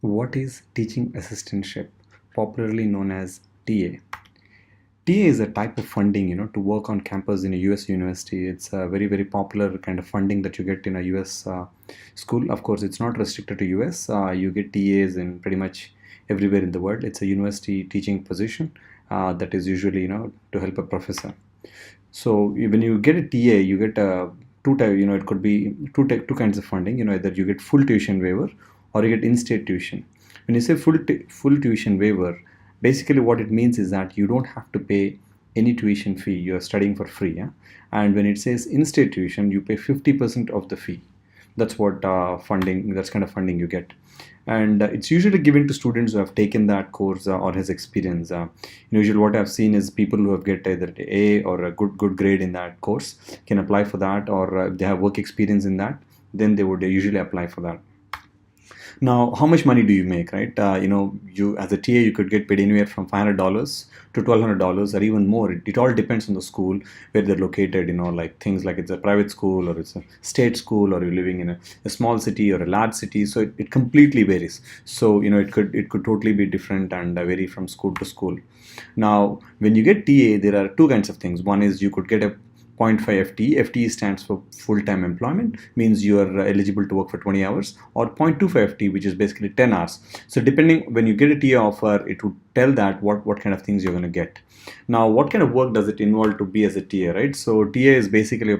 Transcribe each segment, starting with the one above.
What is teaching assistantship, popularly known as TA? TA is a type of funding, to work on campus in a US university. It's a very, very popular kind of funding that you get in a US school. Of course, it's not restricted to US. You get TAs in pretty much everywhere in the world. It's a university teaching position that is usually, to help a professor. So when you get a TA, you get a two type. It could be two kinds of funding. Either you get full tuition waiver or you get in-state tuition. When you say full tuition waiver, basically what it means is that you don't have to pay any tuition fee. You are studying for free. Yeah? And when it says in-state tuition, you pay 50% of the fee. That's what funding. That's kind of funding you get, and it's usually given to students who have taken that course or has experience. Usually, what I've seen is people who have get either an A or a good grade in that course can apply for that, or if they have work experience in that, then they would usually apply for that. Now, how much money do you make, right? You as a TA, you could get paid anywhere from $500 to $1,200 or even more. It all depends on the school where they're located. Like things like it's a private school or it's a state school, or you're living in a small city or a large city. So it completely varies. So it could totally be different and vary from school to school. Now, when you get TA, there are two kinds of things. One is you could get a 0.5 FTE. FTE stands for full-time employment, means you are eligible to work for 20 hours, or 0.25 FTE, which is basically 10 hours. So depending, when you get a TA offer, it would tell that what kind of things you're going to get. Now, what kind of work does it involve to be as a TA, right? So TA is basically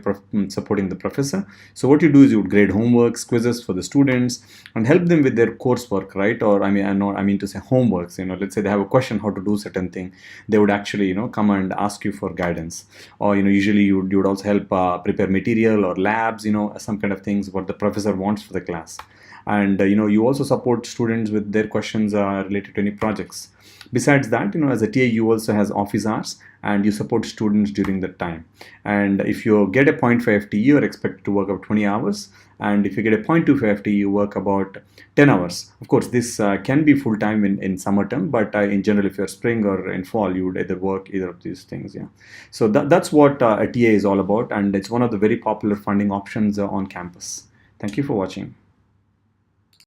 supporting the professor. So what you do is you would grade homeworks, quizzes for the students, and help them with their coursework, right? Or I mean to say homeworks. Let's say they have a question how to do certain thing, they would actually come and ask you for guidance. Or usually you would also help prepare material or labs, some kind of things what the professor wants for the class. And you also support students with their questions related to any projects. Besides that, as a TA, you also has office hours and you support students during that time. And if you get a 0.5 FTE, you're expected to work about 20 hours. And if you get a 0.25 FTE, you work about 10 hours. Of course, this can be full time in summer term, but in general, if you're spring or in fall, you would either work either of these things. Yeah. So that's what a TA is all about. And it's one of the very popular funding options on campus. Thank you for watching.